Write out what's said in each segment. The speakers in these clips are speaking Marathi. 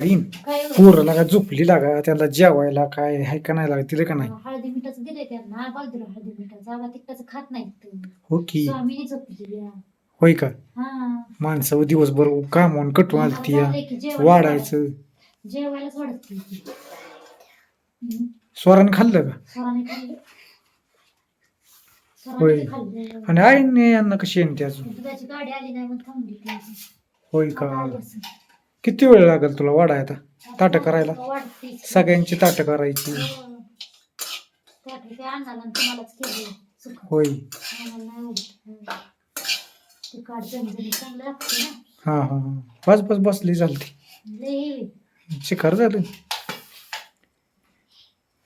येईन काय हो? पोरं लागा झोपली लागा त्याला जेवायला काय हाय का नाही लागा तिला का नाही हळदी मिठाचं दिलंय त्यांना बाजूला हळदी मिठाचं आवा तिखटाचं खात नाहीत ते. हो की स्वामीनी झोपली होय का हा माणसं दिवसभर कामावून कटून आलती या झालंय की जेवायला वाढायचं जेवायलाच वाढत ती. स्वराने खाल्लं का स्वराने खाल्लं होय. स्वराने ते खाल्लं आणि आईने यांना कशी येईन ती अजून दुधाची गाडी आली नाही मग थांबली ती. होय आता का आली असेल. किती वेळ लागेल तुला वाढाय आता ताटं करायला वाढते सगळ्यांची ताटं करायची ते अन्नाला आणि तुम्हालाच केलं सुख होय आम्हाला नाही आवडत. ते काढ जणजणी चांगलं लागतं ना. हा हा हा बस बस बसली चालती लई शिकार झालं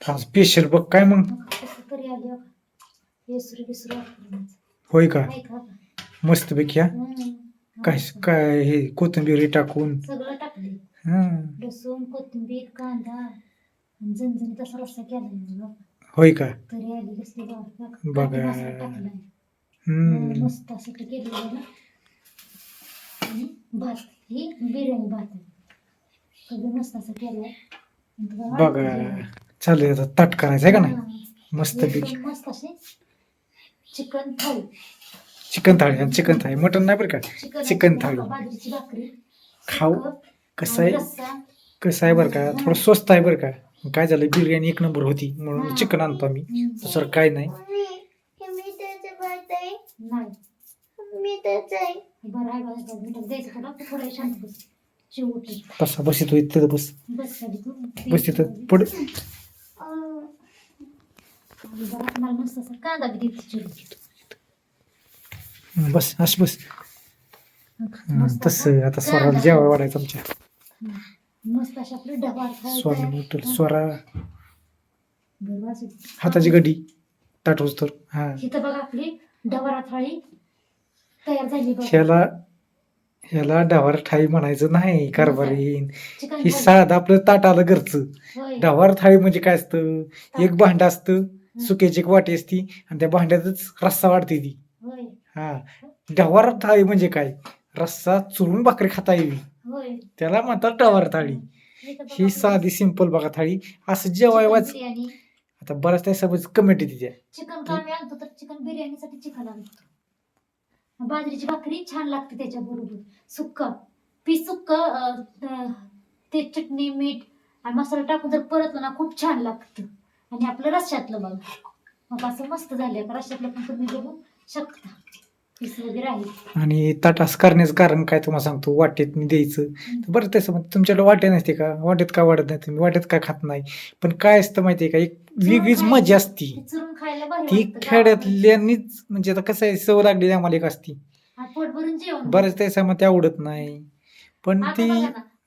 आज स्पेशल बघ काय मग कसं तरी आली बघा. येसरू बिसरू वाटतं. होय का काय खा मस्तपैकी हा काय काय हे कोथिंबीर टाकून सगळं टाकले हा लसूण कोथिंबीर कांदा आणि झणझणीत असा रस्सा केलाय होय का तरी आली कसली बघा. टाकलाय मस्त असं ते केलेलं ना. आणि भात ही बिर्याणी भात आहे सगळं मस्त असं केलंय बघा चालेल आता ताट करायचं आहे का नाही मस्तपैकी मस्त असे चिकन थाळी चिकन थाळी चिकन थाळी मटन नाही बरं का चिकन थाळी बाजरीची भाकरी खाऊ कसं आहे रस्सा कसं आहे बरं का थोडं स्वस्त आहे बरं का काय झालं बिर्याणी एक नंबर होती म्हणून चिकन आणतो आम्ही दुसरं काय नाही तसा बस येतो तिथं बस बस तिथं पड कांदा बी देते बस अस बस तसं आता स्वराला जेवाय वाढायचं आमच्या मस्त अशा आपली डबा स्वरा मोठं स्वरा हाताची गडी ताटवस तर हा इथं बघा आपली डवारा थाळी तयार झाली बघा. ह्याला डवार थाळी म्हणायचं नाही कारभारीन चिकन ही साधं आपलं ताट आलं घरचं डवार थाळी म्हणजे काय असतं एक भांड असतं सुक्याची एक वाटी असती आणि त्या भांड्यातच रस्सा वाढते ती हा डवार थाळी म्हणजे काय रस्सा चुरून भाकरी खाता येईल त्याला म्हणतात डवार थाळी ही साधी सिंपल बघा थाळी असं जेवाय वाच आता बऱ्याच त्या सगळं कमेंट येते त्या चिकन का आम्ही आणतो तर चिकन बिर्याणीसाठी चिकन आणतो. बाजरीची भाकरी छान लागते त्याच्याबरोबर सुक्का पीस सुक्क ते चटणी मीठ आणि मसाला टाकून जर परतलं ना खूप छान लागतं. आणि आपलं रश्श्यातलं बघा मग असं मस्त झालं का रश्श्यातलं पण तुम्ही बघू शकता पीस वगैरे आहे. आणि ताटास करण्याचं कारण काय तुम्हाला सांगतो वाटेत मी द्यायचं बरं तसं तुमच्याकडे वाटे नसते का वाटेत का वाढत नाही तुम्ही वाटेत का खात नाही पण काय असतं माहितीये का एक वेगळीच मजा असती चुरून खायला ती खेड्यातल्यांनीच म्हणजे आता कसं आहे सवय लागलेली आम्हाला एक असती पोट भरून जेवण बरेच त्याच्यामध्ये ते आवडत नाही पण ती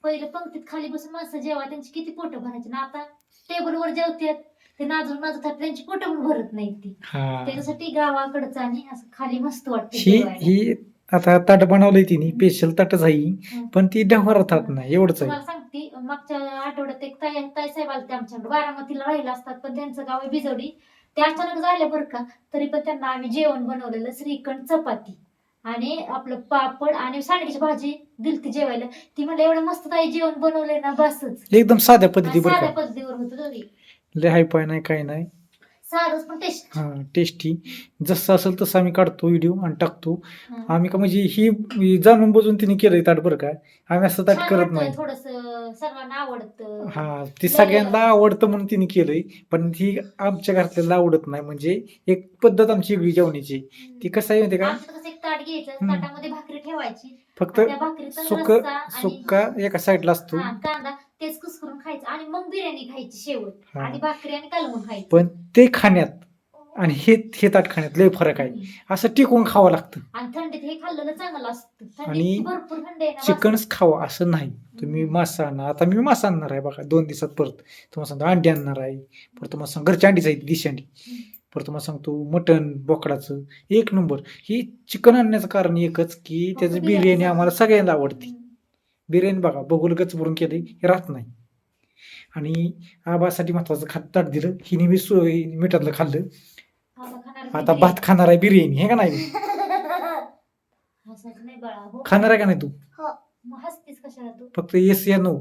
पहिलं पंक्तीत खाली बसून माणसं जेव्हा त्यांची किती पोट भरायची ना आता टेबलवर जेवतात ते नाजून नाजून त्यांची पोट पण भरत नाही ती त्याच्यासाठी गावाकडचं आणि असं खाली मस्त वाटतं ही आता ताट बनवलंय तिने स्पेशल ताटच आहे पण ती डवारात राहत नाही एवढंच आहे. मला सांगते मागच्या आठवड्यात एक ताई साहेब आले आमच्याकडे बारामतीला राहिला असतात पण त्यांचं गाव आहे बिजवडी ते अचानक झालं बरं का तरी पण त्यांना आम्ही जेवण बनवलेलं श्रीखंड चपाती आणि आपलं पापड आणि सांडग्याची भाजी दिलती जेवायला ती म्हणलं एवढं मस्त ताई जेवण बनवलंय ना बसच एकदम साध्या पद्धतीवर साध्या पद्धतीवर होतं लय हाय पाय नाही काय नाही साधंच पण टेस्ट हा टेस्टी जसं असेल तसं आम्ही काढतो व्हिडिओ आणि टाकतो आम्ही का म्हणजे ही जाणून बजून तिने केलंय ताट बरं का आम्ही असं ताट करत नाही थोडस सर्वांना आवडतं हा ती सगळ्यांना आवडतं म्हणून तिने केलंय पण ती आमच्या घरातल्याला आवडत नाही म्हणजे एक पद्धत आमची वेगळी जेवणाची ती कसं आहे माहिती का एक ताट घ्यायचं ताटामध्ये भाकरी ठेवायची फक्त सुक्का एका साईडला असतो कांदा तेच कुस्करून खायचं आणि मग बिर्याणी खायची शेवट आणि भाकरी आणि कालवून खायचं पण ते खाण्यात आणि हे ताट खाण्यात लय फरक आहे असं टिकून खावं लागतं आणि थंडीत हे खाल्लेलं चांगलं असतं आणि भरपूर थंडी आहे चिकनच खावं असं नाही तुम्ही मासा आणा आता मी मासा आणणार आहे बघा 2 दिवसात परत तुम्हाला सांगतो अंडी आणणार आहे परत तुम्हाला सांग घरच्या अंडीच आहे दिशी अंडी परत तुम्हाला सांगतो मटण बोकडाचं एक नंबर ही चिकन आणण्याचं कारण एकच की त्याची बिर्याणी आम्हाला सगळ्यांना आवडते बिर्याणी बघा बघूल गच भरून केली हे राहत नाही आणि आबासाठी महत्वाचं ताट दिलं हिने मी मिठातलं खाल्लं आता भात खाणार आहे बिर्याणी हे का नाही खाणार आहे का नाही तू फक्त येस या नो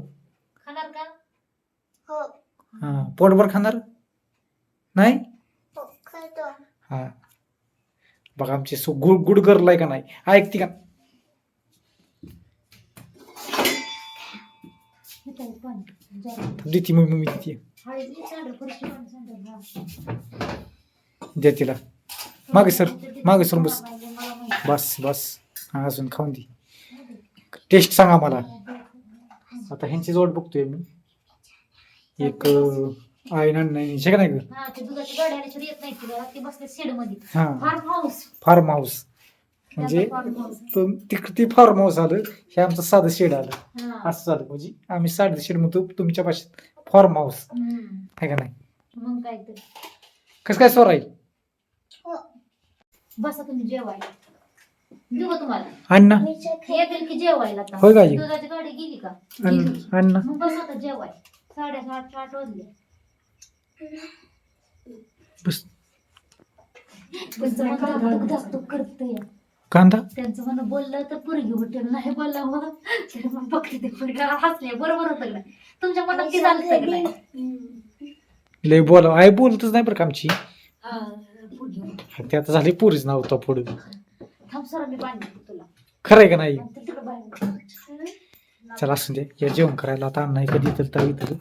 हा पोटभर खाणार नाही. हा बघा आमची गुड गुड गर्ल आहे का नाही, ऐकते का. देते मम्मी देते, द्या तिला. मागे सर मागे सर बस बस बस. हा अजून खाऊन दे, टेस्ट सांगा मला. आता ह्यांची जोड बघतोय मी. एक आहे ना, नाही का नाही ग? हा फार्म हाऊस म्हणजे ती फार्म हाऊस आलं, हे आमचं साधं शेड आलं. असं झालं म्हणजे आम्ही साधं शेड म्हणतो, तुमच्या भाषेत फार्म हाऊस आहे का नाही. मग काय तर कसं काय स्वर आहे. बसा तुम्ही जेवायला, देऊ का तुम्हाला अण्णा येतील की जेवायला आता. होय का जी? दुधाची गाडी गेली का? अण्णा मग बस आता जेवाय, 7:30-8 वाजले. बस. त्यांचं म्हणणं धकधक करतंय. कांदा त्यांचं म्हणणं बोललं तर पोरगी उठेल, नाही बोलला मग बघते ते पोरगी हसले. बरोबर होतं का नाही? तुमच्या मनात ते झालं का नाही? लय बोला आई बोलतच नाही बरं का आमची. पोरगी उठेल. ते आता झाली पुरीच नाव होता पुढे. थांब सर, मी पाणी देते तुला. खरं आहे का नाही. तिकडं बाहेर चला असू दे, या जेवण करायला आता अण्णा कधी तर तरी तर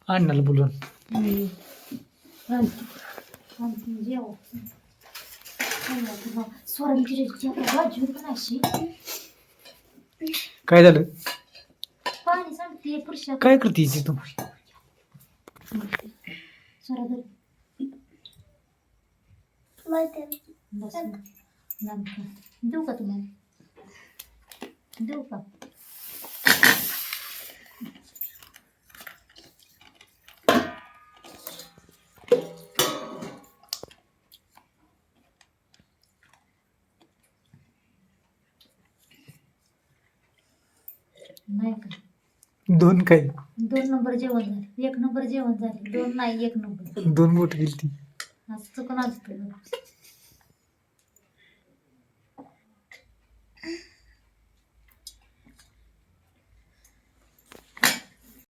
अण्णाला बोलून जेव. स्वरा बाजू पण अशी काय झालं. पाणी सांगते पुरुषा. काय करते तू. स्वरा धर. बस. देऊ का तुम्हाला, देऊ का? नाही का? 2 काय 2 नंबर जेवण झाले, 1 नंबर जेवण झाले. 2 नाही 1 नंबर. 2 बोट गेली ती. असं चुकून असतं.